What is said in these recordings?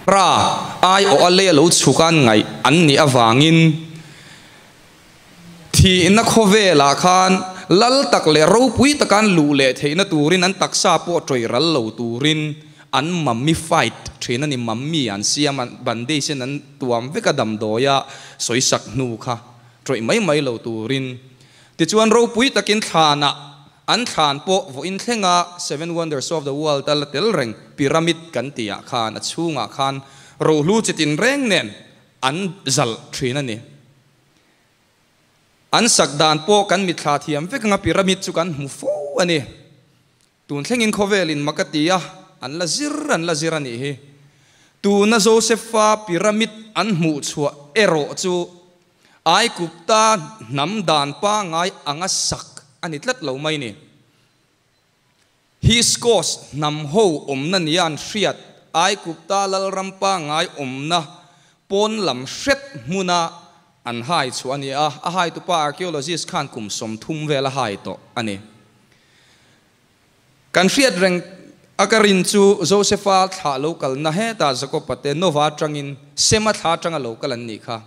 ra ai o ale lo chukan ngai an ni awangin thi na khove la khan lal tak le ro pui takan lu le theina turin an taksa po troi ral lo turin an mammi fight thina ni mammi an siam an bande sen an tuam veka dam doya soisak nu kha troi mai lo turin ti chuan ro pui takin thana an than po vo in thlenga 7 wonders of the world tal tel reng pyramid kan tia khan achunga khan ro lu chitin reng nen an zal thina ni an sakdan po kan mi thla thiam vek nga pyramid chu kan mu fo ani tun thlengin khovelin makatia an la zir ani hi tu na josepha pyramid an mu chua ero chu ai kupta nam dan pa ngai anga sak ani tlat lo mai ni his cause nam ho omna nian hriat ai kupta lal rampa ngai omna pon lam hret muna an hai chu ani a hai tu pa archaeologist khan kum som thum vela hai to ani kan hriat reng akarin chu josepha tha local na he ta zako pate nova tangin sema tha tanga local an ni kha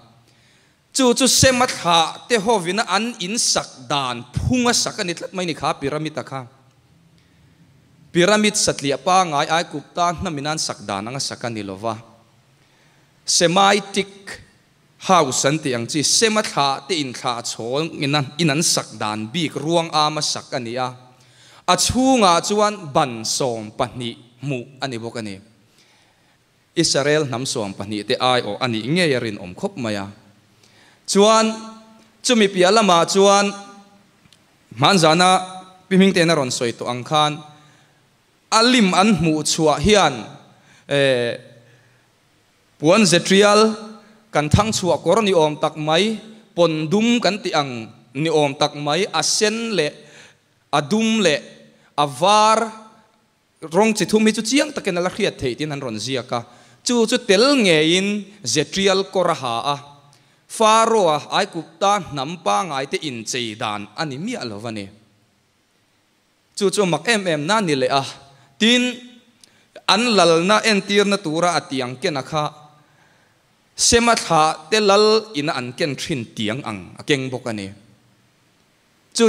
chu sema tha te hovina an in sak dan phunga sakani tlat mai ni kha pyramid ta kha pyramid satlia pa ngai ai kupta na minan sak dan anga sakani lova semitic house anti ang chi sema tha te in tha chol inan sak dan bik ruang ama sakania achunga chuan ban som pani mu ani bokani Israel nam som pani te ai o ani nge yarin om khop maya chuan chumi pialama chuan manjana piming te na ron soi to angkhan alim an mu chua hian puan zetrial kan thang chua kor ni om tak mai pondum kan ti ang ni om tak mai asen le adum le avar rong chi thumi chu chiang taken la khriat thei tin an ron zia ka chu tel nge in zetrial koraha a faro a ai kupta nampa ngai te in chei dan ani mi alovani chu mak em na ni le a tin an lal na entir na tura atiang ken akha sema tha te lal in an ken thin tiang ang akeng bokani chu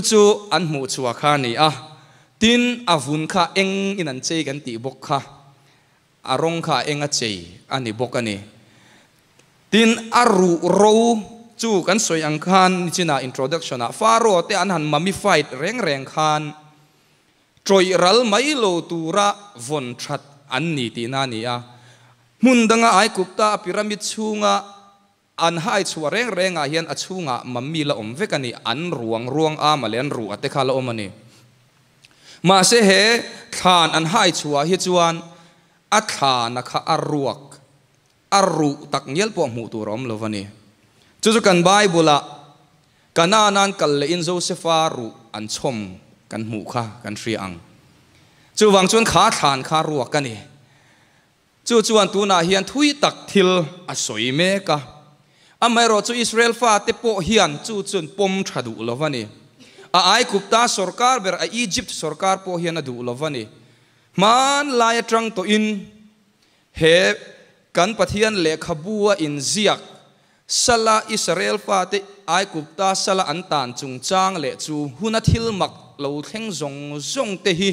an mu chua kha ni a tin avun kha eng in an chei kan ti bok kha arong kha eng a chei ani bokani tin aru ro chu kan soi ang khan ni china introduction a faro te an han mami fight reng khan troi ral mai lo tura von that an ni ti na ni a mundanga ai kupta pyramid chunga an hai chuwa reng a hian achunga mammi la om vekani an ruang a malen ru ate khala omani ma se he than an hai chuwa hi chuan a thana kha aruak aru tak ngel po mu tu rom lovani chu kan bible a kananan kal le in josepha ru an chom kan mu kha kan hri ang chu wang chuan kha than kha ruak kani chuan tu na hian thui tak thil a soi me ka amai ro chu Israel fa te po hian chun pom thadu lovani a ai kupta sarkar ber a Egypt sarkar po hian adu lovani man lai trang to in he kan pathian le khabua in ziak sala Israel fa te ai kupta sala antan chung chang le chu huna thil mak lo thleng zong te hi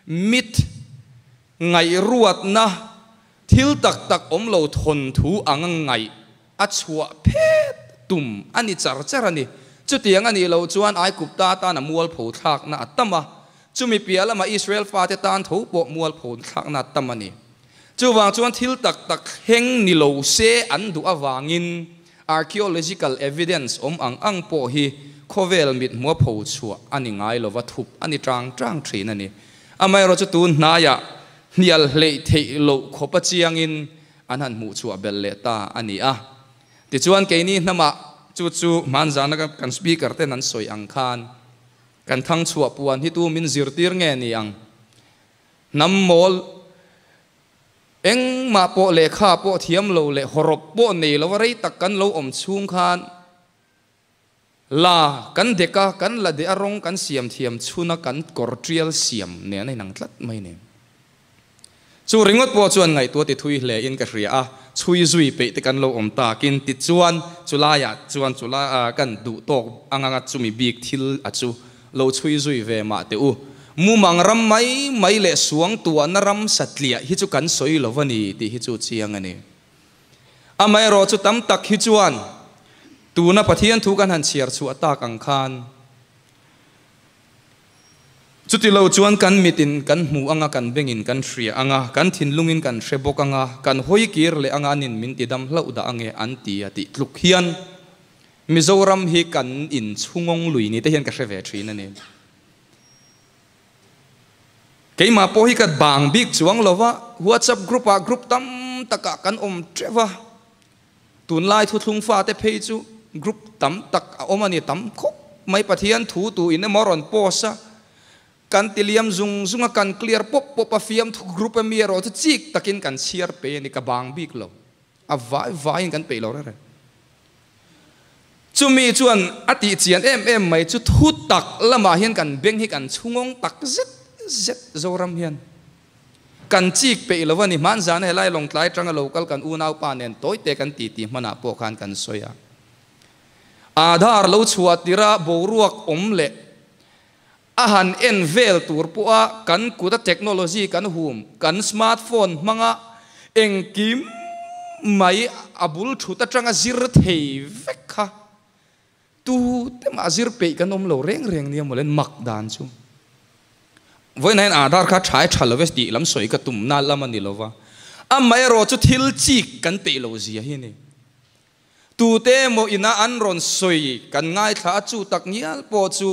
mit ngai ruat na thil tak om lo thon thu angang ngai achua phet tum ani char ani chutiang ani lo chuan ai kupta ta na mual pho thak na atama chumi pialama Israel fa te tan tho po mual pho thak na tamani chuwang chuan thil tak heng ni lo se an du awangin archaeological evidence ang po hi khovel mit mo pho chua ani ngai lo wa thup ani trang thin ani amai ro chu tun na ya nial le thei lo khopa chiangin anan mu chu bel le ta ani a ti chuan ke ni nama chu manjana kan speaker te nan soi ang khan kan thang chua puan hi tu min zirtir nge ni ang nam mol eng ma po le kha po thiam lo le horop po nei lo rei tak kan lo om chung khan la kan deka kan la de arong kan siam thiam chuna kan kortrial siam ne nei nang tlat mai ne chu ringot po chuan ngai tu ti thui hle in ka ria a chui zui pe te kan lo om ta kin ti chuan chulaya chuan chula kan du tok anga chumi bik thil a chu lo chui zui ve ma te u mu mangram mai le suang tu an ram satlia hi chu kan soi lovani ti hi chu chiang ani amai ro chu tam tak hi chuan tu na pathian thu kan han chiar chu ata kang khan chuti lo chuan kan mitin kan mu anga kan bengin kan hria anga kan thin lungin kan hrebok anga kan hoi kir le anga nin min ti dam hlo da ange an ti ati tluk hian Mizoram hi kan in chungong lui ni te hian ka hreve thin ani keima po hi kat bang big chuang lova WhatsApp group tam taka kan om treva tun lai thu thlung fa te phei chu group tam tak omani tam khop mai pathian thu tu in moron posa kan tiliam zunga kan clear pop afiam thu group mi ro chu chik takin kan share pe ni ka bang big lo a vai kan pe lo re chu mi chuan ati chian em mai chu thu tak lama hian kan beng hi kan chungong tak zet zoram hian kan chik pe lovani man zan helai long tlai tanga local kan unau panen toy te kan ti mana po khan kan soya adhar lo chuat tira boruak omle ahan envel turpua kan kuda technology kan hum kan smartphone manga engkim mai abul thuta tanga zir thei vekha tu te ma zir pe kan om lo reng ni molen mak dan chu voi nain adhar kha thai thalaves ti lam soi ka tum na lamani lova amai ro chu thil chik kan pe lo zia hi ni tu te mo ina an ron soi kan ngai tha chu tak nial po chu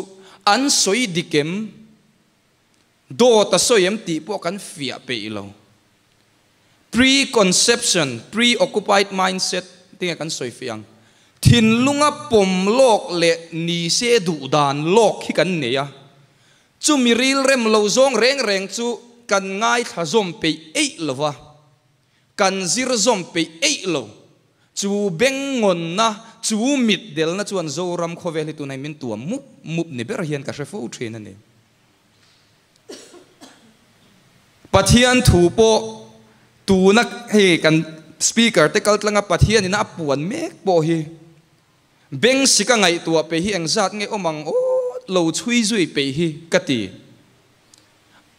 an soi dikem do ta soyem ti po kan fia pe lo preconception preoccupied mindset tinga kan soi fiang thin lunga pom lok le ni se du dan lok hi kan ne ya chu miril rem lo zong reng chu kan ngai tha zom pe ei lova kan zir zom pe ei lo chu bengon na chu mit del na chuan zoram khovel tu nai min tu mup ne ber hian ka shefo thin ani pathian thu po tu na he kan speaker te kal tlanga pathian ina puan mek po hi beng sika ngai tu pe hi engzat nge omang o lo chui zui pe hi kati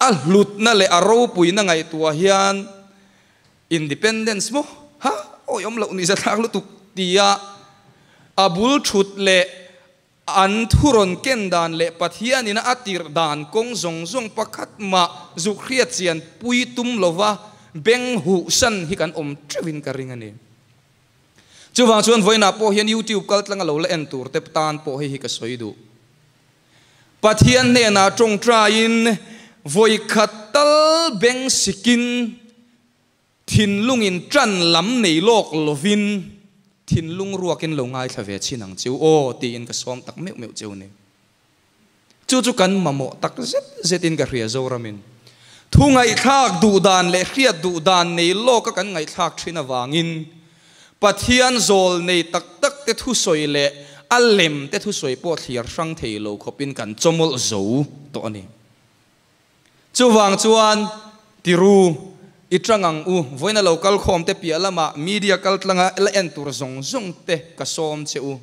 a lut na le aro pui na ngai tu hian independence mo ha oyom lo ni za thak lu tu tia abul thut le an thuron ken dan le pathian ina atir dan kong zong pakhat ma zu khria chian pui tum lova beng hu san hi kan om trevin ka ring ani chuwang chuan voina po hian YouTube kal tlanga lo la en tur te tan po hi ka soidu pathian ne na tong tra in voi khatal beng sikin thin lungin tran lam nei lok lovin thin lung ruakin lo ngai thave chinang chiu o ti in ka som tak meu chiu ne chu kan mamo tak zet in ka ria zoramin thu ngai thak du dan le khriat du dan nei lok ka kan ngai thak thina wangin pathian zol nei tak te thu soi le alem te thu soi po thliar sang thei lo khopin kan chomol zo to ani chuwang chuan tiru itrangang u voina local khom te pialama media kal tlanga la entur zong te ka som cheu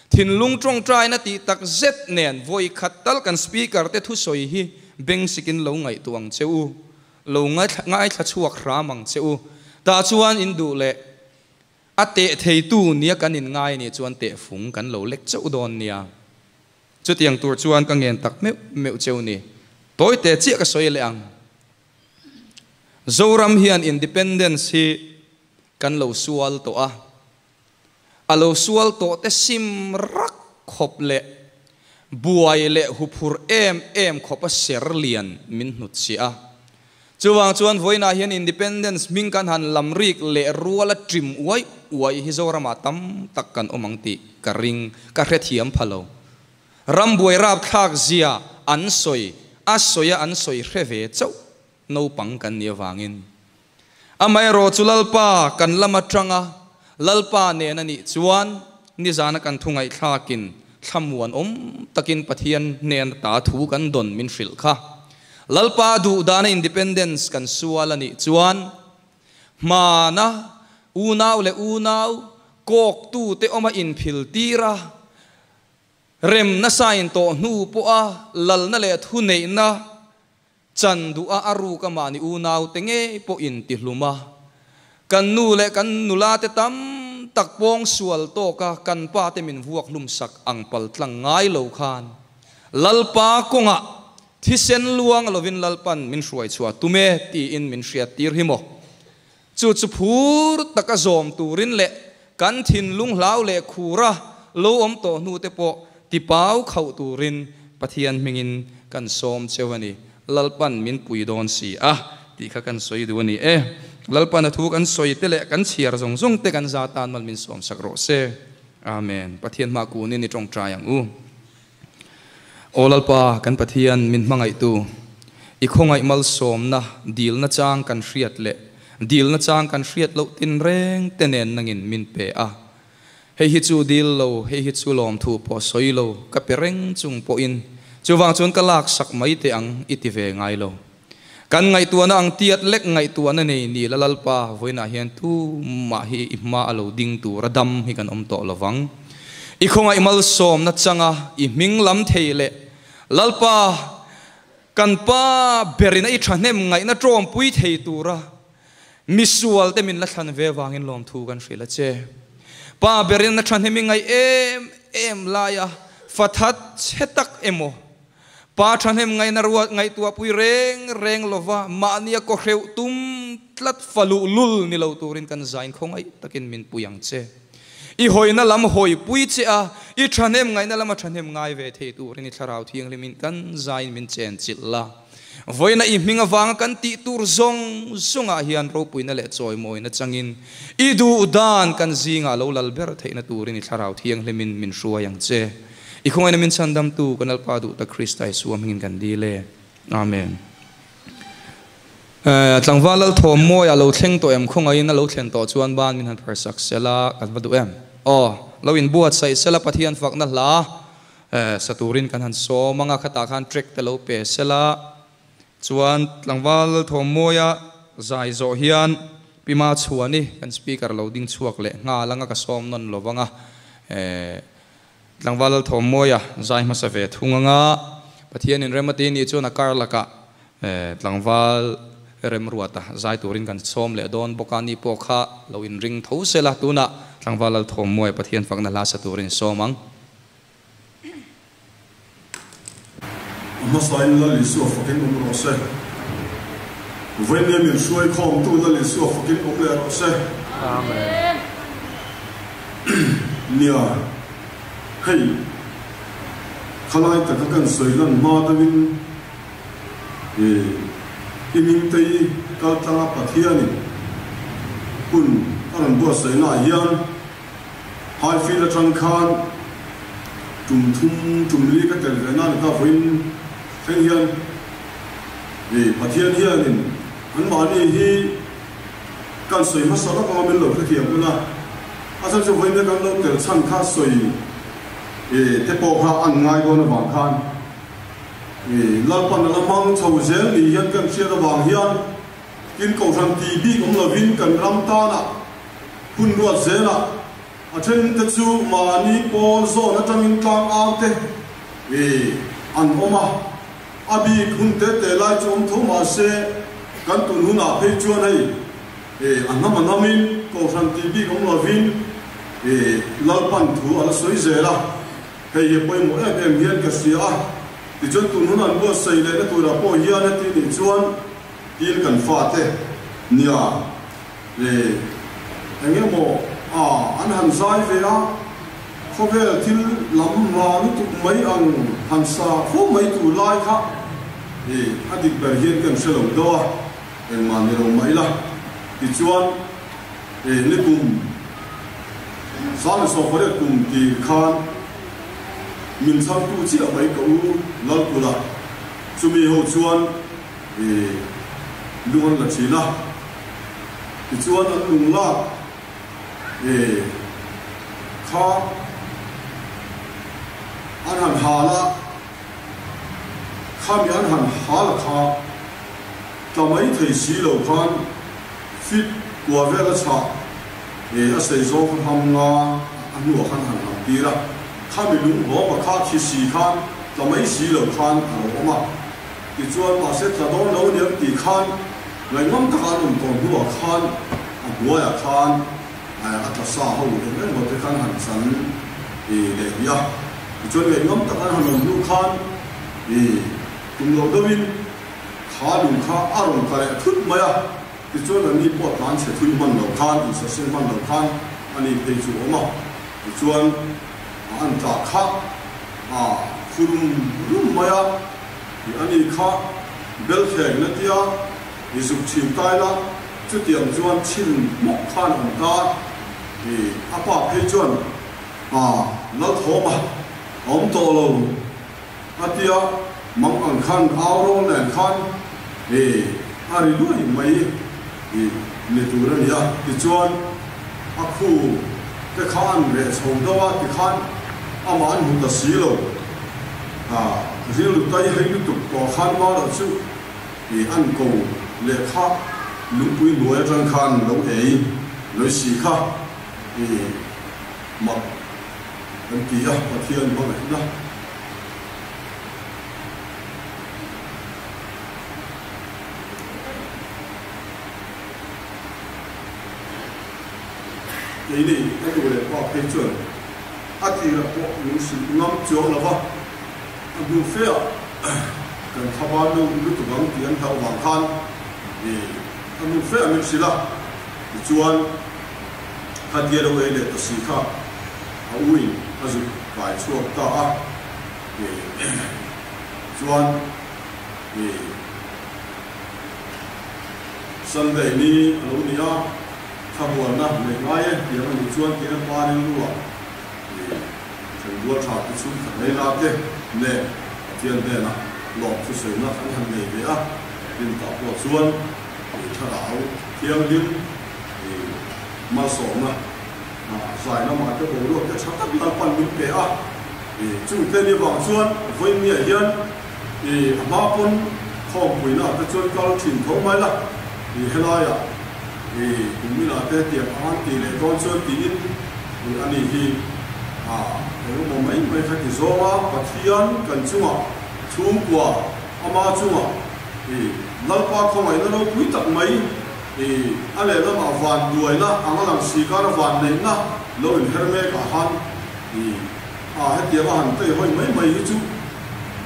thin lung trong trai na ti tak zet nen voi khatal kan speaker te thu soi hi beng sikin lo ngai tuang cheu lo ngai tha chuak ramang cheu ta chuan in du le ate thei tu nia kan in ngai ni chuan te phung kan lo lek cheu don nia chu tiang tur chuan ka ngen tak meu cheu ni toy te chi ka soi le ang zoram hian independence hi kan lo sual to a alo sual to te sim rak khop le buai le hupur em khopa serlian min hnut si a chuwang chuan voina hian independence ming kan han lamrik le ruala trim uai hi zorama tam takkan omang ti ka ring ka hrethiam phalo rambuai rap thak zia an soi a soya an soi hreve chau no pang kan ni wangin amai ro chulalpa kan lama tranga lalpa ne na ni chuan ni zana kan thungai thakin thamuan om takin pathian nen ta thu kan don min hril kha lalpa du dana independence kan sualani chuan mana unaw le unaw kok tu te oma in phil tira rem na sain to nu po a lal na le thu nei na chandu a aru ka mani unaw tenge po in ti hluma kan nu le kan nula te tam takpong sual to ka kan pa te min vuak lum sak ang pal tlang ngai lo khan lalpa konga thisen luang lovin lalpan min hruai chua tume ti in min hriat tir himo chu chu phur taka zom turin le kan thin lung hlau le khura lo om to nu te po ti pau khau turin pathian mingin kan som chewani lalpan min pui don si ti kha kan soi duani lalpan thu kan soi te le kan chiar zong zong te kan za tan mal min som sakro se amen pathian ma ku ni tong trayang u olalpa kan pathian min mangai tu i khongai mal som na dil na chang kan hriat le dil na chang kan hriat lo tin reng tenen nangin min pe hei hi chu dil lo hei hi chu lom thu po soi lo ka pereng chung po in chuwang chun kalak sak mai te ang iti ve ngai lo kan ngai tu na ang tiat lek ngai tu na nei ni lalpa voina hian tu ma hi ma alo ding tu radam hi kan om to lawang i khongai mal som na changa i minglam theile lalpa kan pa berina i thahnem ngai na trom pui thei tura misual te min la than ve wangin lom thu kan hrila che pa berin na thahnem ngai em laya fathat chetak emo pa thahnem ngai na ruat ngai tua pui reng lova ma nia ko hreu tum tlat falu lul ni lo turin kan zain khongai takin min puyang che i hoina lam hoi pui che i thahnem ngai na lama thahnem ngai ve thei turin i tharau thiang limin kan zain min chen chilla voina i minga wanga kan ti tur zong zonga hian ro puina le choi moina changin i du dan kan zinga lo lalber theina turin i tharau thiang limin min ruwa yang che i khongai na min chandam tu kanal pa du ta Kristai suamingin kan dile amen tlangwalal thom moi a lo thleng to em khongai na lo thlen to chuan ban min han pharsak sela kan vadu em lo in buat sai sela pathian fakna la saturin kan han so manga khata khan trek te lo pe sela chuan tlangwal thom moya zai zo hian pima chuani kan speaker loading chuak le nga langa ka som non lowanga tlangwal thom moya zai ma save thunganga pathian in remati ni chuna karlaka tlangwal rem ruata zai turin kan som le don bokani pokha lo in ring tho sela tuna tlangwal thom moya pathian fakna la sa turin somang Masain la li suo fucking umro se. When they will show come to la li suo fucking umro se. amen Nia. Hey. Khalai ta kan soilan ma da win ining tei ka tanga pathiani kun aran bo sai na yan hai fi la tran khan tum li ka tel na ka voin theng hian pathian hianin an mani hi kan soi ma sa ka min lo ka thiam na asan so voin kan lo tel chan kha soi te po kha an ngai go na wang khan lalpan la mang chau zel ni hian kan sia da wang hian kin ko ran ti bi kom lo vin kan ram ta na hun ruat zela a then te chu mani pol zo na tamin tang ang te an oma abi kun te lai chom tho ma se kan tu nu na pe chu nei an nam namin ko ran ti bi kom lo vin lalpan thu ala soi zela hei poi mo em hian ka sia ti chon tu nu nan bo sei le na tu ra po hian ti ni chuan tin kan fa te nia enge mo an han zai ve khovel thil lam ma lu tu mai ang han sa kho mai tu lai kha adik ber hian kan selo do en man ni ro mai la ti chuan le kum sa le so khore kum ti khan min sang tu chi mai ko lal kula chumi ho chuan luan la chila ti chuan an lung la kha an han hala khami an han hal kha tamai thei si lo khan fit kwa vela cha a sei zo ham nga anu khan han ham tira khami lung ho ma kha khi si khan tamai si lo khan alo ma ti chuan ma se tla don lo niam ti khan ngai ngam ta khan um ton huwa khan a buaya khan a ta sa ho le mo te khan han san le ya ti chuan ngai ngam ta khan han lu khan tum lo dawin kha lung kha aron ka thut maya ti chuan ani po tan che thui man lo khan in sa sen man lo khan ani pe chu oma ti chuan an ta kha furum maya ani kha bel kheng na tia isuk chim tai la chu tiam chuan chin mok khan om ta apa pe chuan la thoma om to lo atia mang an khan auro len khan ari lui mai le tura nia ti chuan akhu te khan re chom dawa ti khan aman hu ta si lo riêng lúc tay hay lúc có khăn bao là chứ thì ăn cầu lệ khác lúc quý nuôi trong khăn lâu ấy nói xì khác thì mặc đăng ký và thiên bao này đó cái này cái đồ này có phê chuẩn thì là có những sự ngắm chiếu là vậy du phê cần thắp ba lâu lúc tụi bạn tiền thâu vàng khan thì du phê mình xí là chuan hạt địa đâu ấy để tự xí khác ui là gì vài chuột ta thì chuan thì sân đây ni lâu nia thắp buồn na mình ngay thì mình chuan thì nó ba đi luôn thì thành đua chả cái chút này là thế nè tiền đề na lọt cho sấy na khăn hàng này vậy á tiền tạo của xuân thì thà đảo thiêng liêm thì mà sống na giải nó mà cái bộ luật cái chắc tất là phần mình kể á thì chúng tên đi vào xuân với nghĩa hiền thì ba con không quỷ na cái xuân cao trình thống mấy là thì hay là thì cũng như là cái tiệm ăn thì để con xuân tí thì anh ấy thì nếu mà mấy khách thì số á và thiên cần chung à chung của ama chung à thì lâu qua không phải nó đâu quý tận mấy thì anh ấy nó mà vàn đuổi na anh làm xì cá nó vàn nến na lâu in herme cả han thì hết tiền mà hắn tây hơi mấy chú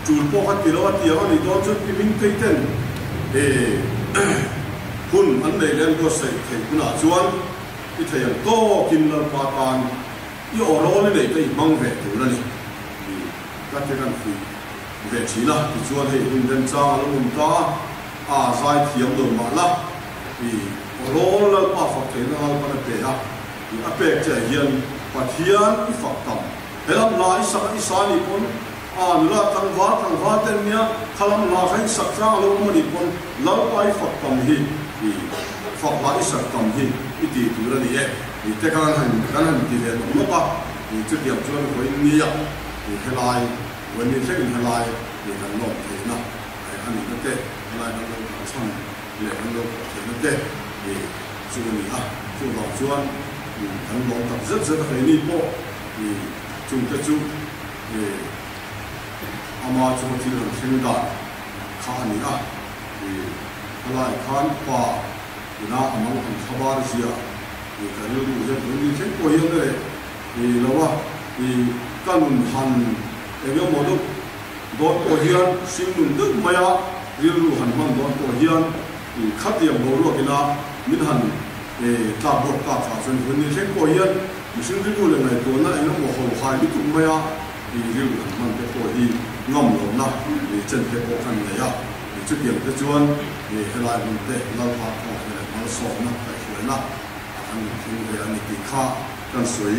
chủ po hết tiền đó tiền anh đi đó chút cái mình tây tên thì hun anh này lên có sợi thầy cũng là chuan cái thầy to kinh là ba tan yêu ở đó này cái mang về từ đó này các cái căn phi về chỉ là thì chuan hay in den cha nó mình ta giải thiểm đồ mà là thì ở đó là ba phật thế nó là cái bể thì áp bể trẻ hiền và thiên cái phật tầm thế làm lại sắc isani pun nữa là thằng vá tên nhá làm lại cái sắc ra lúc mà đi pun lâu cái phật tầm hi thì phật lại sắc tầm hi cái gì từ đó này thì cái hành thì là nó ba thì trước điểm cho nó với nia thì hay lại với mình thấy mình hay lại thì hành động thì nó anh nó tệ hay lại nó xong để hành động thì nó tệ thì chú mình chú bảo chú anh hành động tập rất là phải đi bộ thì chúng ta chú thì ama chú thì là sinh đạt khá nia thì hay lại khán qua thì nó ama cũng khabar gì thì cái điều gì đó mình thấy có hiện đấy thì lâu á thì căn hành cái việc một lúc đón có hiện sinh mình đức mày á điều hành mang đón có hiện thì khát tiền bầu luôn cái nào mình hành thì ta buộc ta phải chuẩn mình thấy có hiện mình sinh điều này này tuần này nó một hồ khai biết tụi mày á thì điều hành mang cái có hiện ngầm lắm na thì chân cái khó khăn này á thì trước điểm cái chuan thì cái lại mình để lâu phát họ cái này nó sống na phải sửa na anh về anh đi khá cần suy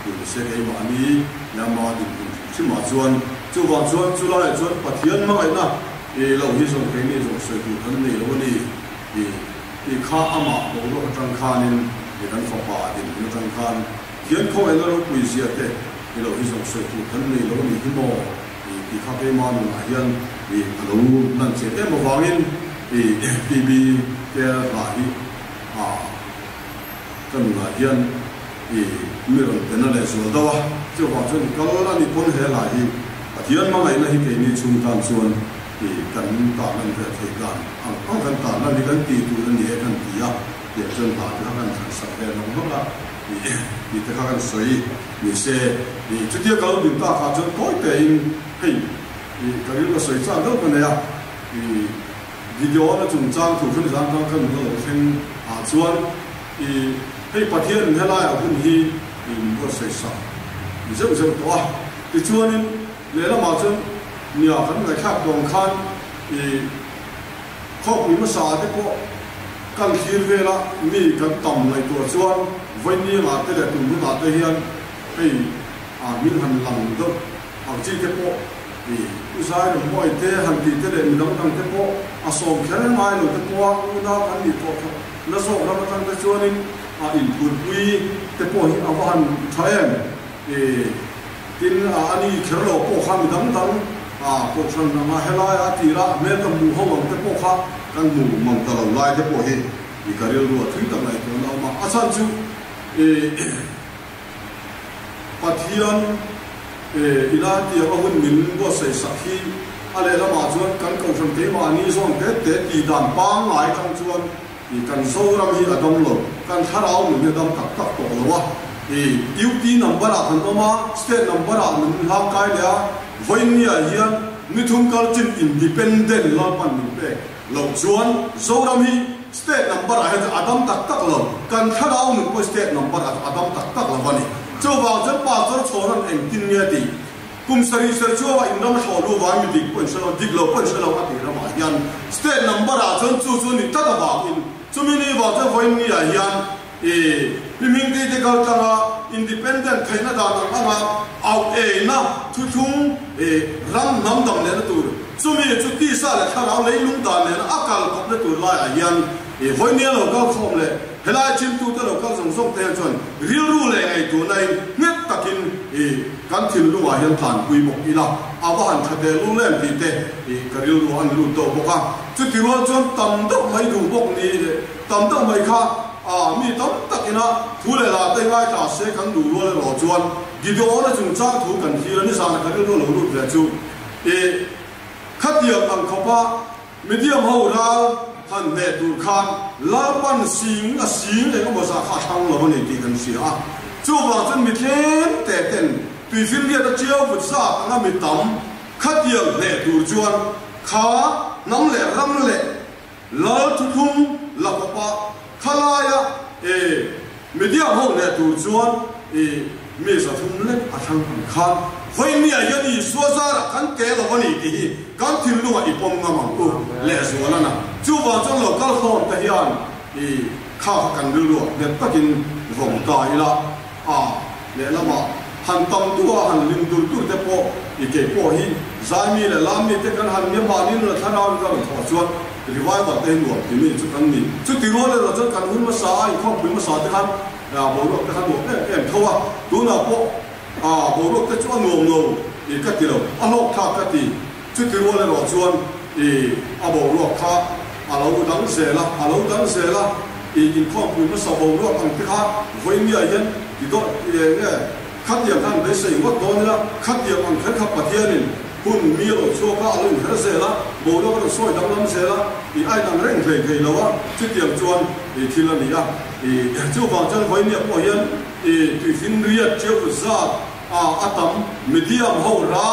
thì sẽ cái mà anh nhà mà đi chứ mà chuan chú vào chú lại chuan bắt thiên mà vậy na thì lâu hi xong cái này rồi suy thì thân này lâu đi thì khá ama lâu lâu trăng khan nên thì anh phải bà thì nó trăng khan thiên không ai nó quỳ gì thế thì lâu hi xong suy thì thân này lâu đi thì mò thì thì khác cái món là hiện thì lâu lần sẽ em một vòng in thì BB cái lại cái là hiện thì mình còn tên là số đâu à chứ còn chuyện có là đi cuốn hệ lại thì hiện mà ngày nay cái này trung tâm xuân thì cần tạo nên cái thời gian không cần tạo nên cái kỳ tụ nên cái cần kỳ à để cho họ các anh sản xuất nó không là thì các anh sấy thì xe thì trước kia kalau chúng ta phát triển tối tiền hay thì cái đó sấy ra đâu cái này à thì video nó chúng trang thủ phương trang trang cần nó thành xuân thì hay phát hiện hay là ở bên hi thì có sấy sa thì rất rất tốt thì cho nên để là mà cho nhiều cái người khác đồng khăn thì không bị mất sa đấy có căn khi về là mi cái tầm này tuổi xuân với như mà tới để cùng với ta tới hiện thì mình hành làm được chỉ cái bộ thì sai được mọi thế hành thì tới để mình đóng đăng cái bộ sống cái mai rồi cái bộ nó ăn đi tốt nó sống nó tăng cái cho nên input quy cái bộ hiện ở hành thay em thì tin anh đi kéo lỗ bộ khăn đóng đóng bộ phận mà hay là thì ra mấy cái mù hông cái bộ khác kan mù mong tao lại cái bộ hiện thì cái điều đó thứ tầm này tôi nói mà asan chú phát hiện ila thì ở bên mình có xây sắc khi anh là mà chuan kan cầu phần thế mà ni xong thế thì đàn bang lại kan chuan thì kan sâu ra thì ở đông lộ kan tháo áo mình đông tắc tắc tổ rồi thì UT number à thằng mà state number à mình làm cái đấy với nia hiện mình thung cao trên independent là ban mình về lâu chuan sâu ra thì state number à Adam tắc tắc lo kan tháo áo mình có state number à Adam tắc tắc là vậy cho vào chân ba cho số lần em tin nghe đi cùng sari sari cho vào in năm họ lu vào mình đi quân sơ dig lo quân sơ lo cái gì mà hiện state number à chân chú chú ni tất cả vào in cho mình đi vào cho với nia hiện mình đi cái câu là independent thấy nó đàn nó là out na thu thung ram nam đầm này nó tụi cho mình chút đi xa là khá là lấy lúng đàn này nó ác cả là nó tụi lại hiện với nia là câu không lệ thế là chim tu tới là câu giống giống thế chuẩn real rule này tụi này nhất takin căn thiên lu hiện thản quy mục đi là abahan thật để lu lên thì thế cái real rule anh lu tổ bốc à chút thì luôn chọn tầm đâu mấy đủ bốc đi tầm đâu mấy khác mi tắm tắc ina thu lại là tay vai ta sẽ khăn đủ luôn rồi chuan video nó chúng ta thu cần khi nó sang cái nó lâu về chú khát điểm bằng khâu ba medium hậu ra thành hệ tụ khan lá ban xính để có một sản khát thăng là vấn đề gì cần xí chú vào chân mi thêm tệ tên tùy phiên liệt đã chiếu vượt xa tăng mi tắm khát điểm hệ tụ chuan khá nắm lệ răng lệ lá thu thung là khâu ba khalaya media hong le tu chuan me sa thum le athang khan hoi mi a yani suazara kan te lo bani ti kan thil lu a ipom nga mang ko le zuala na chu wa chang local khon ta hian kha kan lu lu le takin vong ta ila le lama han tam tu han lim dur tu te po ke po hi zami le lami te kan han me ba nin la thana ga tho chuan revival tên của thì mình chút ăn mình chút tiếng nói là rất cần huấn mà sai không huấn mà sai thế hắn bố được cái hắn buộc em thâu tú nào bố được cái chỗ ngồm thì cái điều anh học khác cái gì chút tiếng nói là rõ chuan thì bố được khác lâu đắng xe là thì không huấn mà sai bố được bằng cái khác với nhiều nhân thì đó nghe khát điểm hắn để xây mất đó nữa khát điểm bằng cái khắp bát thiên hun mi lo cho ka lo her se la bo lo ko soi dang lam se la i ai dang reng thei lo wa chi tiam chuan thil ani a chu wa chan hoi ni po hian tu fin riat chiu za atam medium ho ra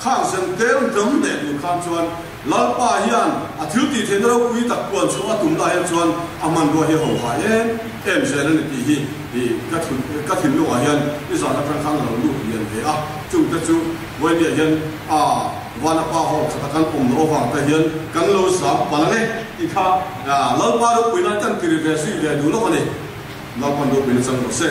khang sen tel dam de du kham chuan lal pa hian thil ti then ro ui tak kuan chu atum la hian chuan aman ro hi ho ha em se na ti hi ka thil lo hian ni za na khang lo lu hian he chu ta chu với địa hiện vana pa ho khata kan om ro wang ta hian kan lo sa balane i kha lo pa ro pina tan ti re si le du lo ne lo pan do pina sang ro se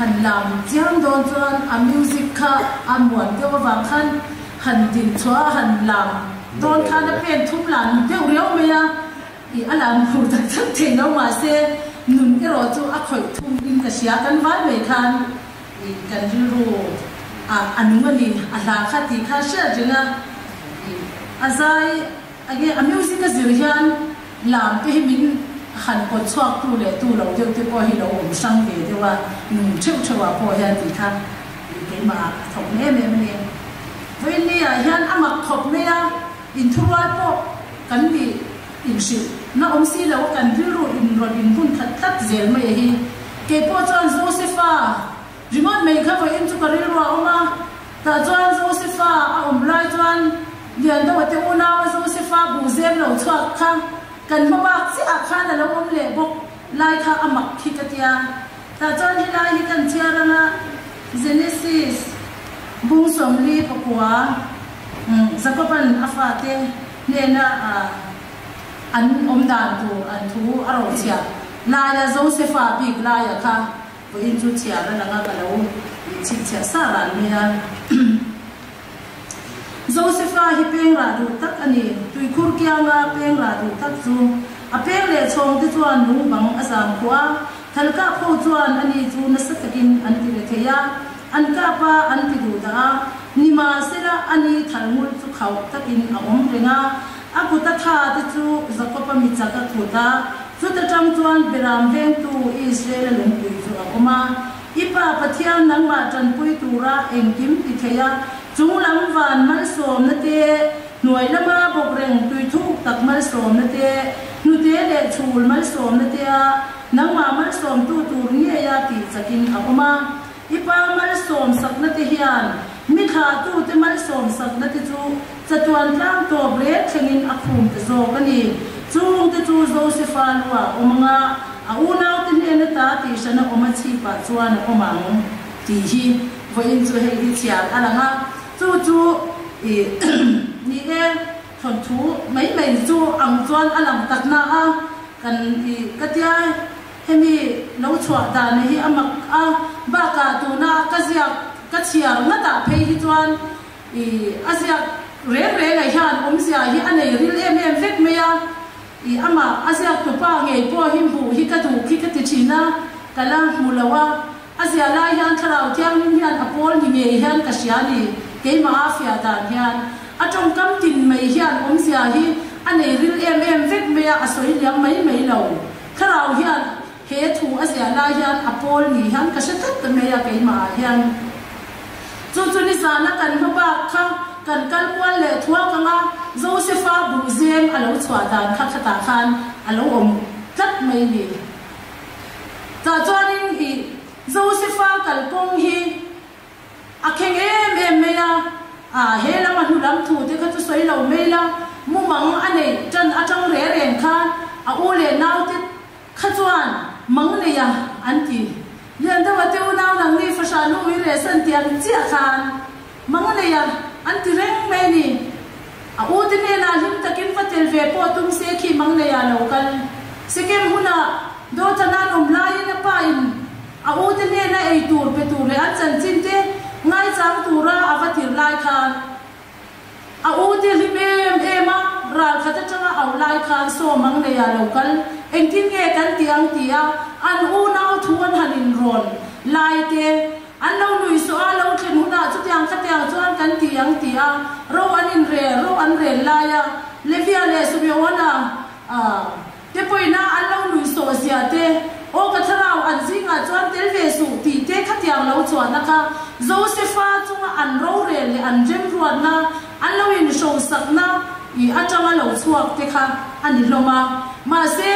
hành làm giang đồn chuan a music kha a muan te wa khan han din chua han làm đồn khan a pen thum lan pe riau me ya I alam hu ta thak the no ma se nun ero chu a khoi thum in ka sia kan vai me khan I kan ru a anungani a la kha ti kha sha jinga azai age a music a zirhian lam pe min han ko chok tu le tu lo de te ko hi lo um sang ve de wa nun cheu chewa po hian ti kha ke ma thok ne me me với ni à hian amak khop ne ya in thua po kan bi in shi na om si lo kan bi ru in ro in hun khat tat zel mai hi ke po chon Josepha rimon me kha vo in chu kari ro oma ta chon Josepha a om lai chon lian do te una Josepha bu zem lo chwa kha kan ma bak si a khan la om le bok lai kha amak khi ka tia ta chon hi lai hi kan chia ra na Genesis bung som li pakwa zakopan afate nena an omdan tu an thu aro chia la ya Josepha big la ya kha với in chú chia là ngã cái lâu chỉ chia xa là mía Josepha hi peng ra du tak ani tui khur kya nga peng ra du tak chu a peng le chong ti chuan lung bang asam khwa thalka pho chuan ani chu na satakin an ti le theya an ka pa an ti du da nima sera ani thalmul chu khau takin a om renga a ku ta tha ti chu zakopa mi chaka thuta chu ta tang chuan beram veng tu Israel lung pui chu a oma ipa pathian nang ma tan pui tura engkim ti theya chung lam van mal som na te nuai lama bok reng tui thuk tak mal som na te nu te le chul mal som na te a nang ma mal som tu tur nge ya ti chakin akoma ipa mal som sak na te hian mi kha tu te mal som sak na te chu chatuan tlang to bre thengin akhum te zo kani chung te chu Josepha luwa omanga a unau te ne na ta ti sana oma chi pa chuan omang ti hi voin chu hei hi chia alanga chu ni e thon thu mấy chu ang chuan alam takna a kan katia hemi lo chwa da ne hi amak a ba ka tu na ka zia ka chia na ta phei hi chuan asia re ngai han sia hi anei ril em vek me ya ama asia tu pa ngei po him bu hi ka du ki ka ti china kala mulawa asia la hian tharau tiang nim hian apol ni nge hian ka siani ke mafia dan hian atong kam tin mai hian sia hi anei ril em vek me ya asoi liam mai lo tharau hian he thu asia la hian apol ni hian ka satat me ya ke ma hian chu ni sana kan ba kha kan kwal le thua kanga Josepha bu zem alo chwa dan kha khata khan alo om tat mai ni ta chuanin hi Josepha kalpong hi akheng em me ya he la ma lam thu te kha chu soi lo me la mu mang ane chan atang re ren khan a u le nau te kha chuan mang ne ya anti lian da wa te u nau nang ni fa sha lu wi re san tiang chia khan mang ne ya anti reng me ni a u te ne na lim takin fatel ve po tum se khi mang ne ya lo kal sekem huna do tanan lai na pa in a u te ne na ei tur pe tur le an chan chin te ngai chang tura avatir lai khan a u te limem ema ral khata changa au lai khan so mang ne ya lo kal engtin nge kan tiang tia an u nau thuan hanin ron lai te an lo nui so a lo thin huna chu tiang kha tiang chuan kan tiang tia ro anin re ro an re la ya levia le su bi ona te poina an lo nui so sia te o ka tharau an zinga chuan tel ve su ti te kha tiang lo chuan na kha Josepha chunga an ro re le an jem ruat na an lo in so sak na I atanga lo chuak te kha ani loma ma se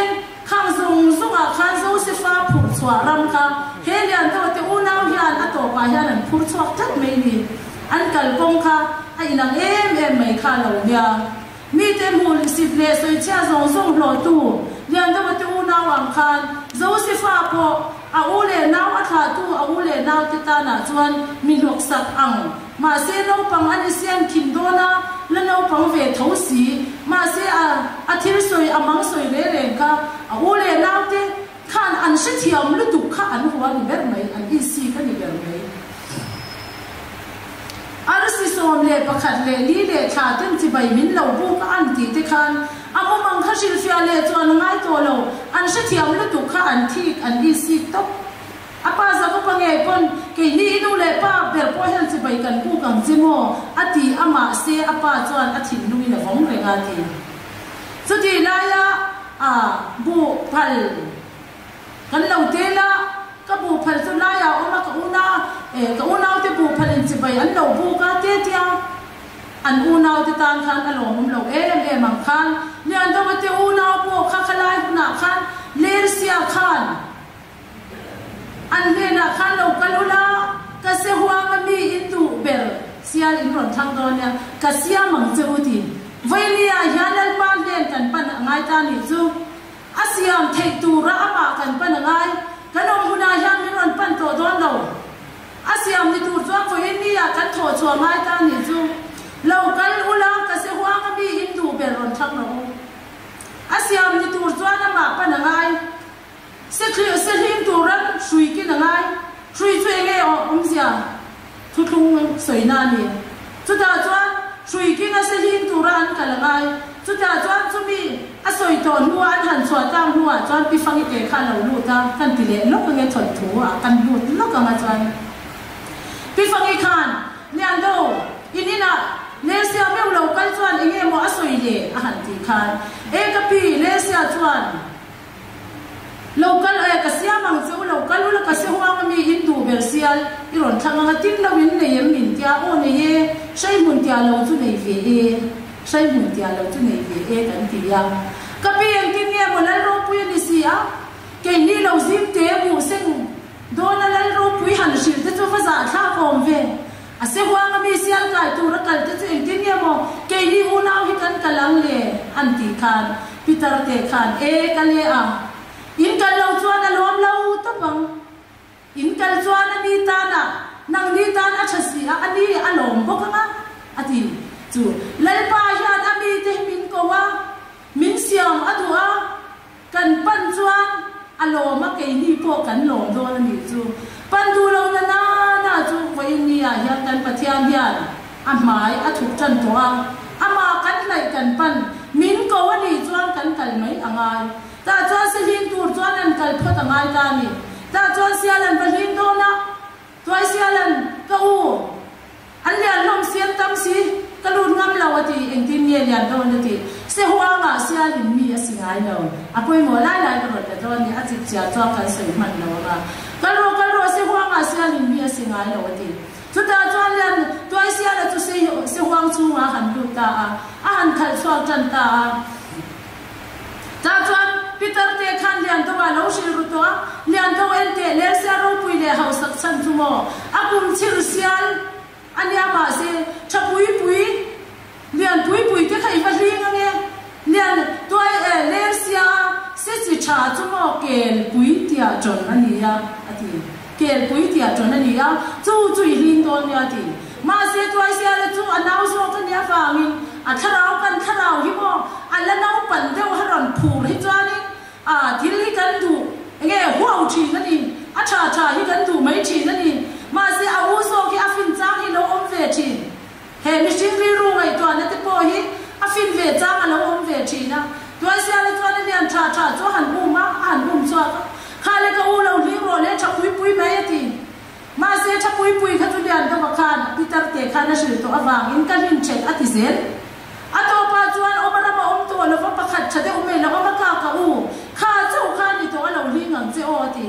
khang zunga khan Josepha phur chwa ram kha he lian to te unau hian ato pa hian an phur chuak tat mai ni an kalpong kha a inang em mai kha lo nya mi te mul sip le soi cha zong lo tu lian to te unau ang khan Josepha po a ule nau atha tu a ule nau te ta na chuan min lok sak ang ma se no pang an sian kin dona la no pang ve tho si ma se a thil soi amang soi re ka a ule nau te khan an se thiam lu tu kha an huwa ni ber mai an I si ka ni ber mai arsi som le pakhat le li le tha ten chi bai min lo bu ka an ti te khan amo mang kha sil fia le chuan ngai to lo an se thiam lu tu kha an thi an I si top apa za ko pange pon ke ni inu le pa ber po hel chi bai kan ku kang jimo ati ama se apa chuan athin nu ina vong re nga ti chu ti la ya bu phal kan lo te la ka bu phal chu la ya oma ka una te bu phal in chi bai an lo bu ka te tia an unau te tan khan alo mum lo em ang khan ni an do te unau po kha khalai na khan ler sia khan an he na khan lo kalula ka se huang mi into ber sia in ron thang do nya ka sia mang cheuti vailia yanal pan len kan pan ngai ta ni chu asiam thei tu ra ama kan pan ngai kanom huna yang mi ron pan to don lo asiam ni tu chuak vailia kan tho chua ngai ta ni chu lo kal ula ka se huang mi into ber ron thang lo asiam ni tu chuan ama pan ngai se him tu ran shui ki na ngai shui chui nge sia thu thung soi na ni chu ta chuan shui ki na se hin tu ran ka la ngai chu ta chuan chu mi a soi ton huwa an han chua tang huwa chuan pi fangi te kha lo lu ta kan ti le lok nge thot thu a kan lu lok ka ma chuan pi fangi khan lian do inina le sia meu lo kal chuan enge mo a soi le a han ti khan e ka pi le sia chuan local ay kasi amang sa local wala kasi huwag kami Hindu versial iron thang nga tin lawin na yem min tia o na ye shay mun tia law tu na ve shay mun tia law tu na ve kan tiya kapi ang tin niya mo lalo po yun siya kay ni law zim te bu sing do na lalo po han shil te tu fa za tha kom ve ase huwag kami siya kay tu rakal te tu tin niya mo kay ni unaw hikan kalang le anti kan Peter te kan kale in kal lo chuan a lom lo to bang in kal chuan ani ta na nang ni ta na chasi a ani a lom bok nga ati chu lal pa hian ami te min ko wa min siam adua kan pan chuan a lom a ke ni po kan lom do na ni chu pan du lo na chu vai ni a hian kan pathian hian a mai a thuk chan to ama kan lai kan pan min ko wa ni chuan kan kal mai angai ta chuan se hin tur chuan an kal phot angai ta ni ta chuan sialan balhin do na toy sialan ka u an lian lom sian tam si kalun ngam lawati engtin ye lian do na ti se huanga sialin mi asingai lo apoi mo lai ka rot da don ni achi chia chuan kan sei man lo ga kalro se huanga sialin mi asingai lo ti chu ta chuan lian toy siala chu se huang chu nga han lu ta a han khal chuan chan ta chuan Peter te khan lian to ba lo shil ru to lian to en te le sia ro pui le hau sak chan chu mo akum chil sial ania ma se chapui pui lian pui te khai va ring nge lian to le sia se chi cha chu mo kel pui tia chon ani ya ati kel pui tia chon ani ya chu ring don ya ti ma se to sia le chu anau so ka nia fa ngin a tharau hi mo ala nau pan deu haron phur hi chuani thil hi kan du nge huau thi na ni a tha hi kan du mai thi na ni ma se a u so ki a fin chang hi lo om ve thi he mi sing ri ru ngai to na te po hi a fin ve chang a lo om ve thi na to sia le chuan ni an tha cho han u ma han cho kha le ka u lo li ro le cha pui mai ti ma se cha pui kha tu lian to khan Peter te khan na shil to awang in kan hin chet ati zen ato pa chuan omana ma om to lo pa khat chade ume lo ma ka u kha chu kha ni to lo li ngang che o ti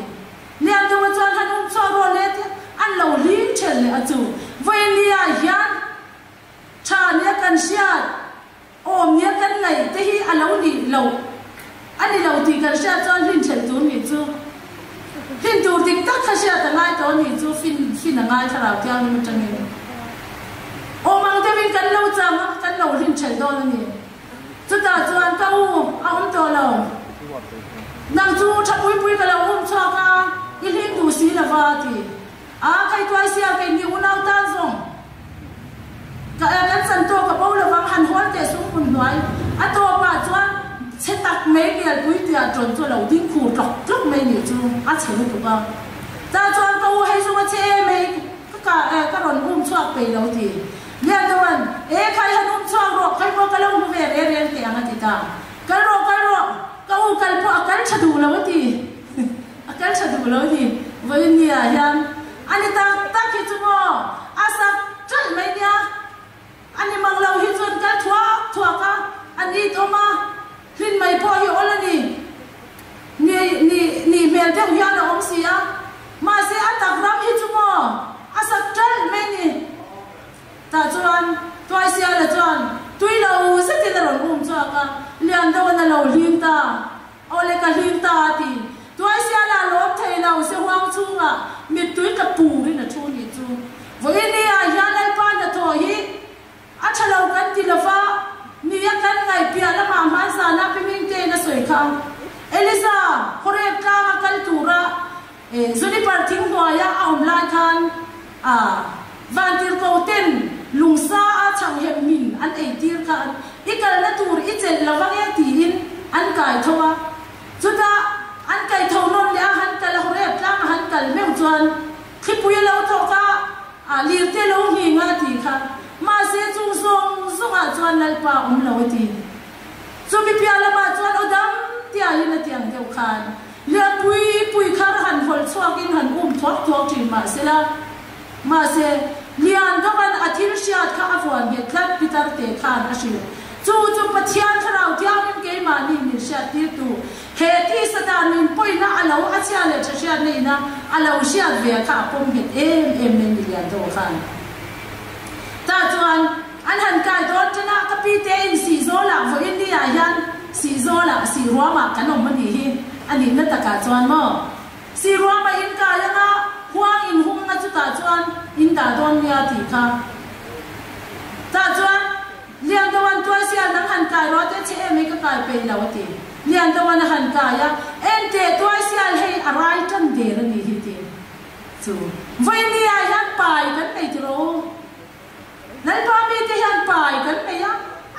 lian to ma chuan han cho ro le an lo li chel le achu voi lia hian cha ne kan sia om ne kan lai te hi a lo ni lo ani lo ti kan sia chuan hin chel tu ni chu hin tu tik tak kha sia ta ngai to ni chu fin ngai thara kyang ni chang ni o mang te bin kan lo chang kan lo hin chel do ni chu ta chuan ka u a om to lo nang chu tha pui ka lo um cha ka i hin du si la va ti a kai twai sia ke ni u nau ta zong ka kan san to ka bo la wang han hol te sung kun noi a to pa chuan che tak me ke pui tia tron cho lo ding khu tok me ni chu a chen tu ka ta chuan ka u hai su ma che me ka ron chuak pe lo ti lian doan khai han chuak ro khai mo ka lo mu ve re te anga ti ta ka ro ka u kal po akal chadu lo ti akal chadu lo ti voi ni a yan ani ta ki chu mo asa chal me nya ani mang lo hi chon ka thua ka ani to ma hin mai po hi olani ni mel te hu ya na om sia ma se atak ram hi chu mo asa chal me ni ta chuan toy sia la chuan tui lo se ti la ron cha ka lian do na lo lim ta ole ka lim ta ti toy sia la lo thei lo se huang chunga mi tui ka pu ri na chu ni chu voi ni a ya lai pa na to hi a chalo kan ti la fa ni ya kan ngai pia la ma man sa na pi min te na soi kha elisa khore ka kal tura zuni par thing ho ya aum lai khan van tir ko ten lungsa a chang hem min an ei tir ka ikal na tur i chel lawang ya ti in an kai thowa chuta an kai thon non le han kal hore tlang han kal meu chuan khipui lo tho ka lir te lo hi nga ti kha ma se chung song a chuan lalpa lo ti chu mi pia la ma chuan odam tia yin a tiang deuh khan lia pui khar han hol chuakin han thok tin ma se lian do ban athil siat kha afwan ge tlat pitar te khan ashi chu pathian tharau tiang in ke ma ni siat ti tu he ti sadan min poina alo achia le chashia nei na alo siat ve kha pom ge em nei lian do khan ta chuan an han kai don chana ka pi te in si zo la vo india yan si zo la si ruama kanom mani hi ani na ta ka chuan mo si ruama in ka yana huang in hung na chu ta chuan in da don nia ti kha ta chuan lian do wan tua sia nang han kai ro te che me ka kai pe la ti lian do wan han kai ya en te tua sia hei arai tan de ra ni hi ti chu vai nia yan pai kan pe ti ro nai pa mi te yan pai kan pe ya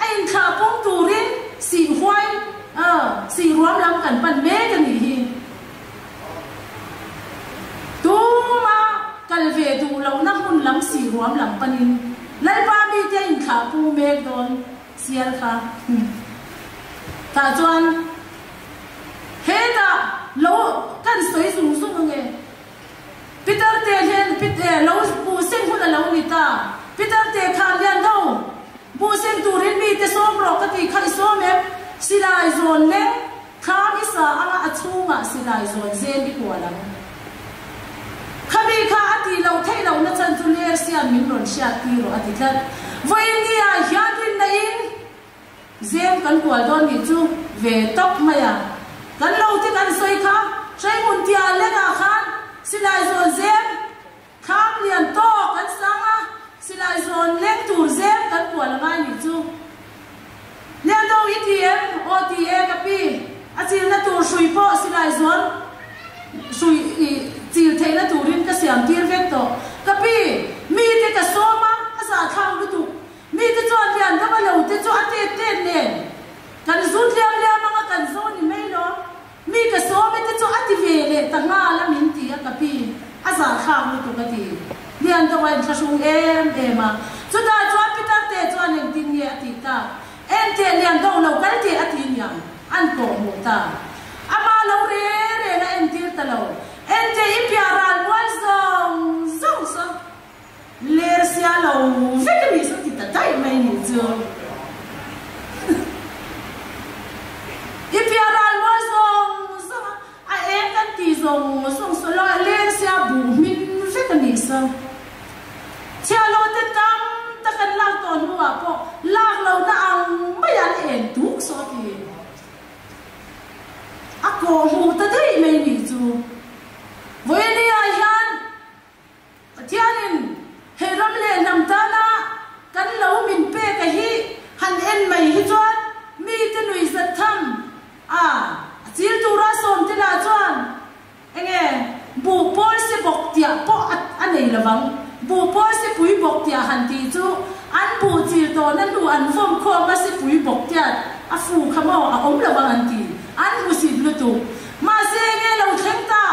ai kha pong tu rin si huai si ruam lam kan pan me kan ni hi tu ma kal ve tu lo na hun lam si ruam lam panin lai pa mi te in kha pu me don sial kha ta chuan he da lo kan soi su su nge Peter te hen lo pu sen hun lo ni ta Peter te kha lian do bu sen tu rin mi te som ro ka ti khai so me silai zon le kham isa anga achunga silai zon zen bi ko la khami kha ati lo thei lo na chan tu le sia min ron sia ti ro ati tlat voi ni a hiatin na in zen kan ko don ni chu ve tok maya kan lo ti kan soi kha chai mun tia le ka khan silai zon zen kham lian to kan sanga silai zon leng tur zen kan ko la mai ni chu lian do itm ota ka pi achil na tur sui po silai zon sui chil theina turin ka siam tir vek to ka pi mi te ka soma asa thang lu tu mi te chon lian da ba lo te chu ate te ne kan zut liam ma kan zo ni mai lo mi ka soma te chu ati ve le ta nga la min ti ka pi asa thang lu tu ka ti lian da wa tha sung ma chu da chu pi ta te chu an tin ye ti ta en te lian do lo kal te atin yang an ko mo ta ama lo re na en tir ta lo en te ipiaran wal zong so ler sia lo vekni so ti ta dai mai ni zo ipiaran wal zong a en kan ti zong so lo ler sia bu min vekni so chia lo te tam ta kan la ton wa po la lo na ang mai an en duk so ti ako mu ta dai mai ni zo voi ni a hian pathianin he ram le nam ta na kan lo min pe ka hi han en mai hi chuan mi te nui zat tham chil tu ra som te la chuan enge bu pol se bok tia po anei lawang bu pol se pui bok tia han ti chu an bu chil to na lu an vom kho ma se pui bok tia a fu khamo a om lawang an ti an bu si lu tu ma se nge lo theng ta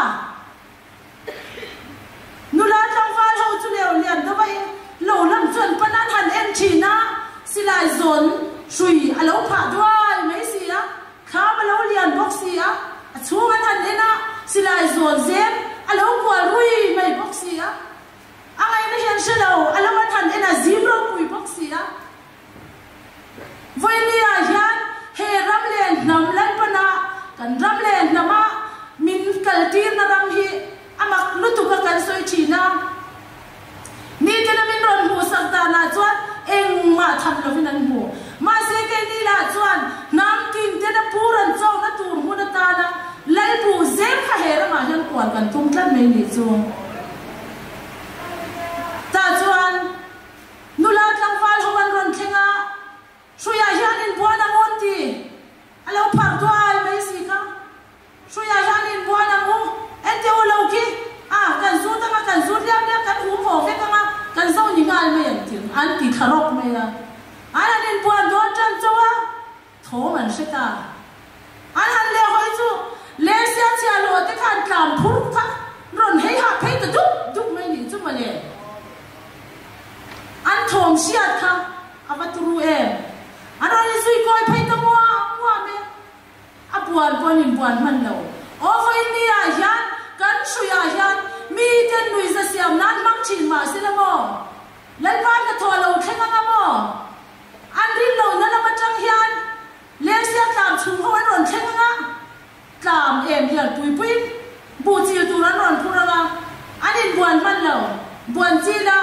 nula tang wal ho chu leo lian da bai lo lam chuan panan han en china silai zon sui alo pha dwai mai si a kha ma lo lian box si a chung an han ena silai zon zem alo kwal rui mai box si a angai na hian shelo alo an han ena zero pui box si a voi ni a hian he ram len nam lan pana kan ram len nama min kaltir na ram hi amak lutu ka kan soi china ni te na min ron hu sak ta na chuan eng ma tham lo hinan mu ma se ke ni la chuan nam tin te na puran chong na tur hu na ta na lai bu zem kha he ra ma hian kwan kan tum tlan me ni chu ta chuan nula tlang wal ho an ron thenga suya hian in buana mon ti alo phar to ai mai si ka suya hian in buana mu ente o lo ki kan zu ta kan zu liam kan hu ho ve ka kan zo ni ngal me yan tin an ti tharok me ya an in buan do chan chawa tho man se ta an han le hoi chu le sia chia lo te kan kam phur kha ron hei om siat kha abaturu em anoi sui koi phai ta mua me abuan ponin buan man lo over India yan kan suya yan mi ten nui za siam nan mang chin ma silamo lan ba na tho lo thenga nga mo an rin lo na la matang yan le sia tlam chung ho ron thenga nga tlam em hian pui pui bu chi tu ran ron phura nga anin buan man lo buan chi la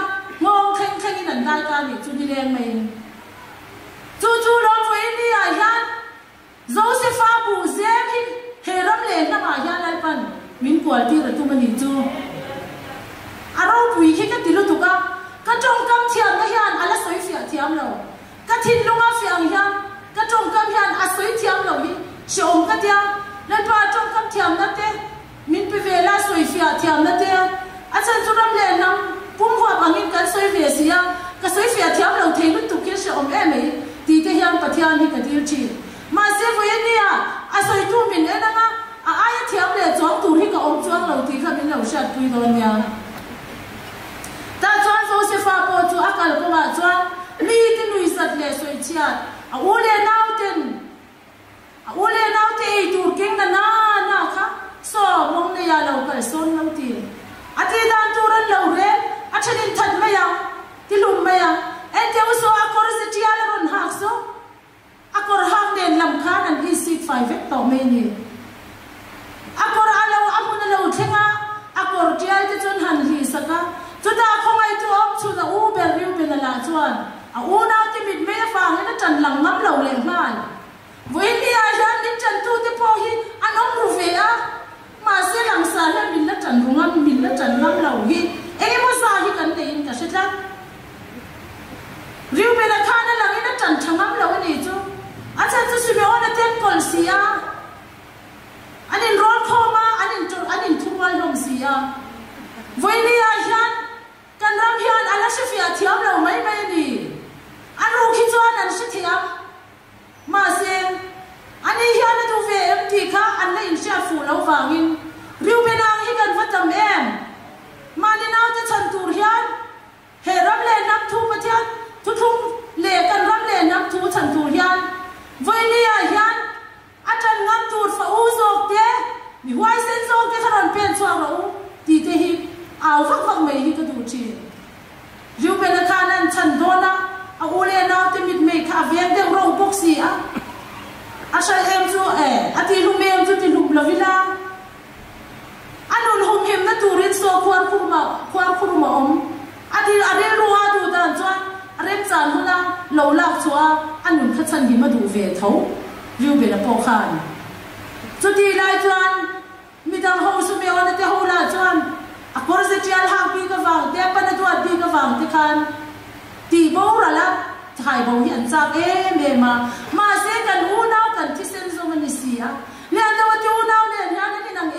ngong kheng kheng in an dai ka ni chu ni leng mai chu lo for India yan Josepha bu zem hin heram le na ma yan lai pan min kwal ti ra tu mani chu arau pui khi ka tilu tu ka trong kam thiam na hian ala soi fia thiam lo ka thin lunga fiang hian ka trong kam hian a soi thiam lo hi shom ka tia le pa trong kam thiam na te min pe ve la soi fia thiam na te a chan chu ram le nam pum hwa bangin kan soi ve sia ka soi fia thiam lo thei lu tu ke shom em ei ti te hian pathian hi ka dir chi ma se vo nia a soi tu min ena nga a aya thiam le chong tu hi ka om chuang lo ti kha min lo shat pui don nya ta chuan Josepha po chu akal ko ma chuan mi ti nui sat le soi chiat a ule nau te tur king na kha so mong ne ya lo kal son lo ti ati dan turan lo re a chanin that ma ya ti lum ma ya en te so akor se tia la ron hak so akor hak den lam khan an is 5 vek to me ni akor alo amuna lo thenga akor tial te chon han hi saka chuta khongai tu om chu da u ber riu ben la chuan a u na ti mit me fa na chan lang ngam lo le man voi ni a jan ni chan tu te po hi anom ru ve a ma se lang sa la min la chan rungam min la chan ngam lo hi e mo sa hi kan te in ka shetla riu ben la khana lang ina chan thangam lo ni chu a chan chu si me ona ten kol sia anin rol khoma anin thumal lom sia voi ni a jan kan ram hian ala shifia thiam lo mai ni anu khi chuan an shi thiam ma se ani hian tu ve em ti kha an la in sha fu lo wangin riu benang hi kan vatam em mani naw te chan tur hian he ram le nam thu pathian thu thum le kan ram le nam thu chan tur hian voi ni a hian atan ngam tur fa u zok te mi wai sen zok te tharon pen chuang lo ti te hi aw vak mai hi ka du chi riu ben khanan chan dona a ule na te mit me kha vian de ro boxi a asha em chu ati lu mem chu ti lu lovila anun hom hem na turin so khwar khurma om ati are ruwa du dan chuan rem chan hula lo lak chua anun kha chan hi ma du ve tho riu ben po khan chu ti lai chuan midang ho su me on te ho la chuan akor se tial hang pi ka wang te pa na tuat pi ka wang te khan ti bo ra la thai bo hian cha ma se kan u nau kan ti sen zo mani sia le ta wa ti u nau le nya na ni nang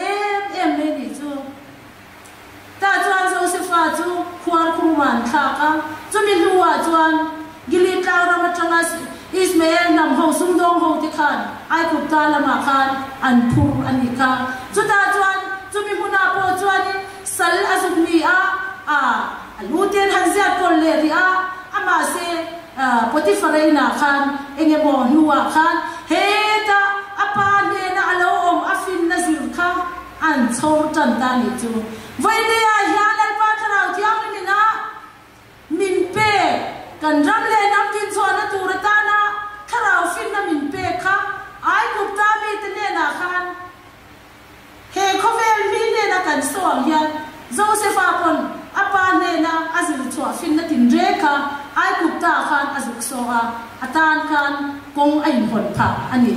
em me ni chu ta chuan Josepha chu khwar khruman kha ka chu mi luwa chuan gili tla ra ma changa Ismail nam ho sum dong ho ti khan ai ku ta la ma khan an phur ani ka chu ta chuan chu mi huna po chuan sal azumi a luten hanzia kol le ri a ama se potifarina khan engemo nuwa khan heta apa ne na alo om afin nazir kha an chor tan ta ni chu vai ne a hian al pa tharau thiam ni na min pe kan ram le nam tin chona turata na tharau fin na min pe kha ai kup ta mi te ne na khan he khovel mi ne na kan so hian Josepha pon apa ne na azil chua fin na tin re kha ai kup ta khan azuk so a atan khan kong ai hon pha ani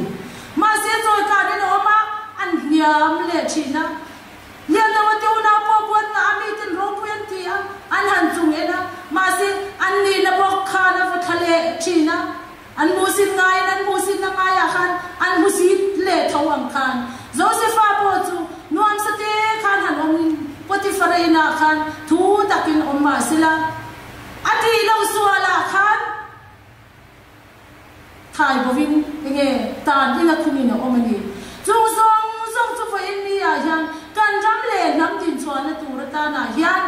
ma se choi ka ne no ma an hiam le china le na wa tu na po pon na ami tin ro puen ti an han chung e na ma se an ni na bok kha na fa thale china an musin ngai nan musin na ngai a khan an musit le thawang khan Josepha po chu nuam sa te khan han om Potifarina khan thu takin omma sila ati lo suala khan thai bovin enge tan ina khumina omani chung zong chu fa India hian kan ram le nam tin chuan na turata na hian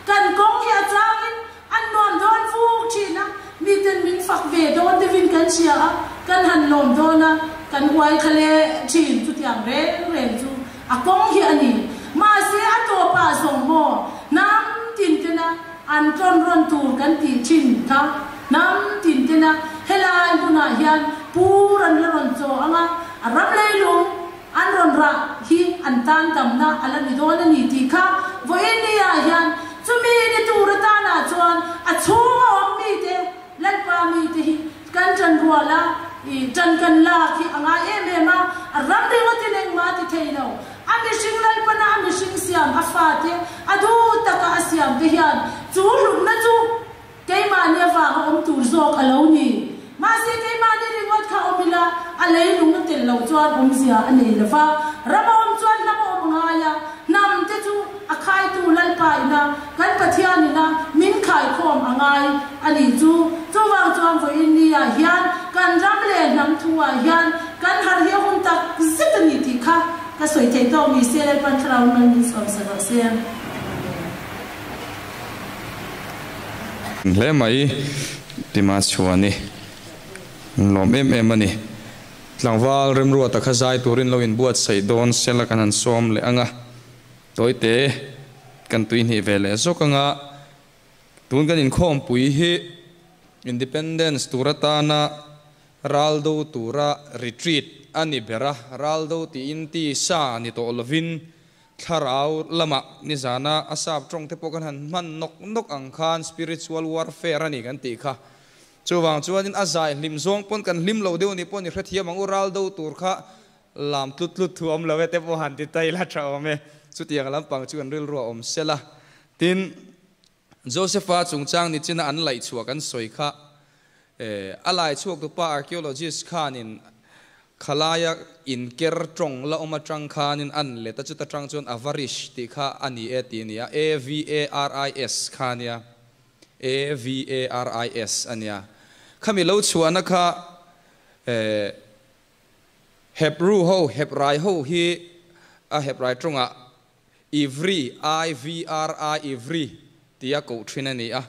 kan kong hi achangin an non don fu china chia kan han lom dona kan wai khale chin tu tiang re chu akong hi ani ma se ato pa song mo nam tin tena an ron tur kan ti chin tha nam tin tena helai buna hian puran ron cho anga aram leilung an ron ra hi an tan tam na ala ni dona ni ti kha voini ya hian chumi ni tur ta na chuan a chunga om mi te lan pa mi te hi kan chan ruala i chan kan la khi anga ma ram ri ngati neng ma ti theino ami singlal pana ami sing siam afate adu taka asiam te hian chu luk na chu keima ne wa om tur zok aloni ma se keima ni ringot kha omila alei lung na tel lo chuan om sia ane lawa ramom chuan lama om ngaya nam te chu akhai tu lal pa ina kan pathian ina min khai khom angai ani chu wang chuang vo india hian kan ram le nam thuwa hian kan har he hun tak zitani ti kha ka soi thei to mi se le pan thraun man ni som sa se le mai tima chuani lom em ani tlangwal rem ro ta khazai turin lo in buat sei don sela kanan som le anga toite kan tuin hi vele zokanga tun kan in khom pui hi independence turatana raldo tura retreat ani bera raldo ti inti sa ni to lovin tharau lama ni zana asap trong te pokan han man nok ang khan spiritual warfare ani kan ti kha chuwang chuanin azai lim zong pon kan lim lo deu ni pon ni hrethiam ang raldo tur kha lam tlut thuam lawe te po han ti tai la trawme chutiang lampang chuan ril ro om sela tin Josepha chungchang ni china an lai chuak an soi kha alai chuak tu pa archaeologist khanin khalaya in ker trong la oma tang khanin an le ta chuta tang chon avarish ti kha ani e ti nia avaris khania avaris ania khami lo chuana kha hebrai ho hi a hebrai tronga ivri ivri tia ko thinani a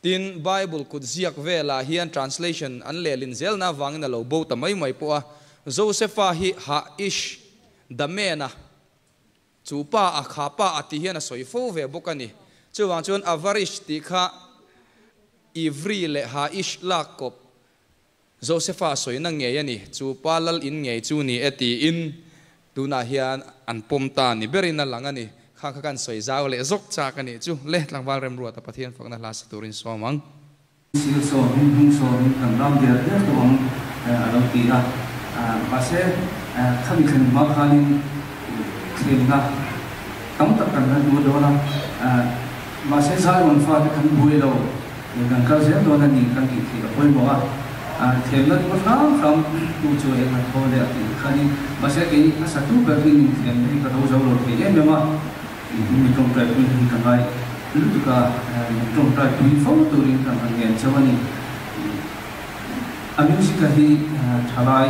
tin bible kut ziak vela hian translation an lelin zelna wangina lo bo tamai mai po a Josepha hi ha ish damena chupa a khapa ati hian a soifo ve bokani chuwang chuan avarish ti kha ivri le ha ish lakop Josepha soina nge yani chupa lal in nge chu ni eti in tuna hian an pomta ni berina langani khang khan soi zaw le zok cha kani chu le tlangwal rem ruwa ta pathian fakna la saturin somang sil so hung so kan ram dia to ang alo ti na pase khami khan ma khanin khem na tam tak kan du do na ma se sai mon fa kan bui lo kan ka se do na ni kan ki poi mo khem na ko from tu chu e ma ko le ti khani ma se ke asa tu ka tin khem ni ka do zo lo ke em ma mi trong trai tu kan ai lu ka trong trai tu fo tu rin kan an ngen chawani music ka hi thalai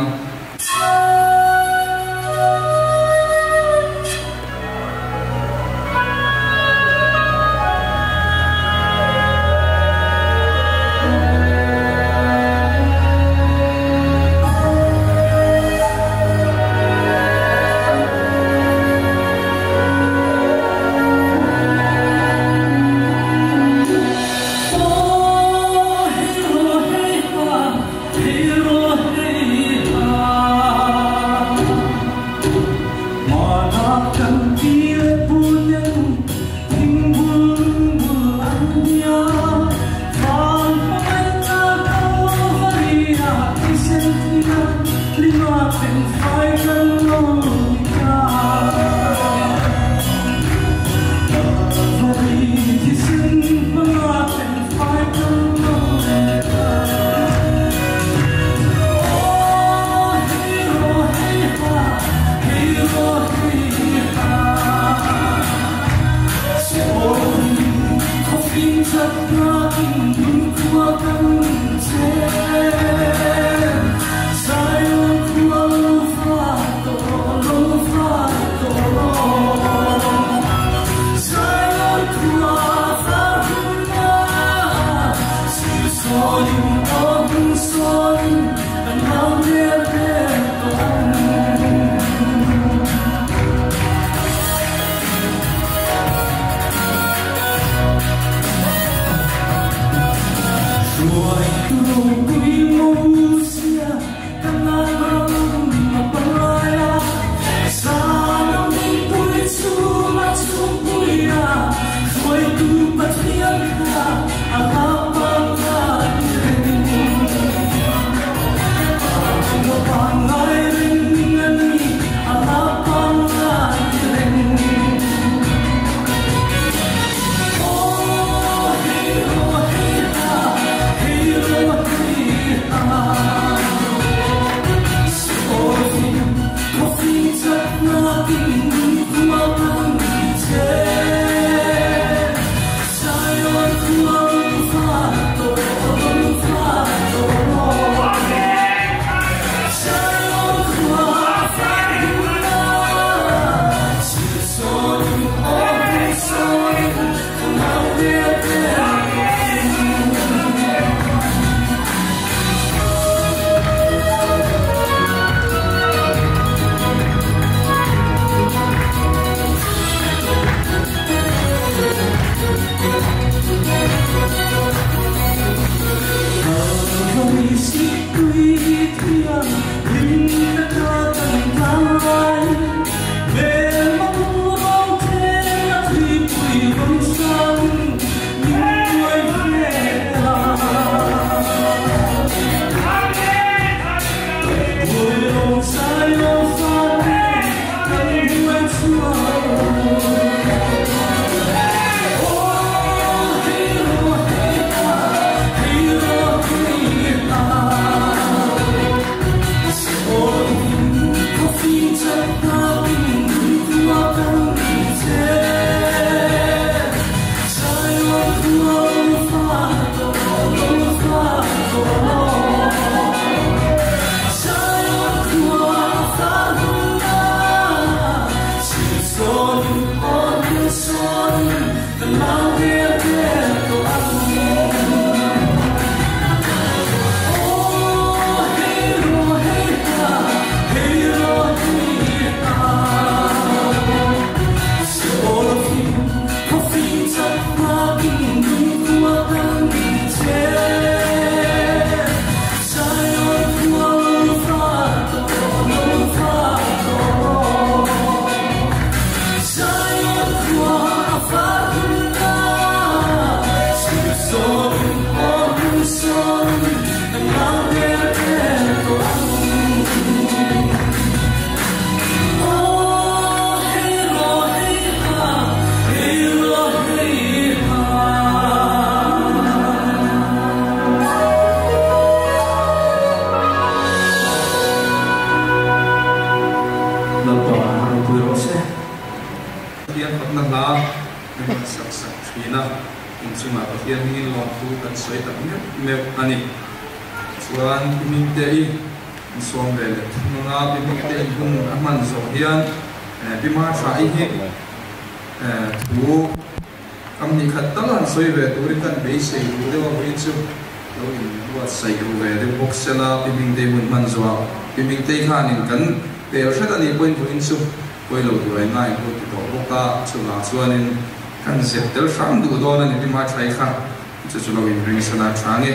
Piming tei khanin kan pel hret ani point point chu poilo duai ngai ko ti do boka chula chuanin kan zet tel ram du don ani bima thai kha chu chu lo in ring sana thange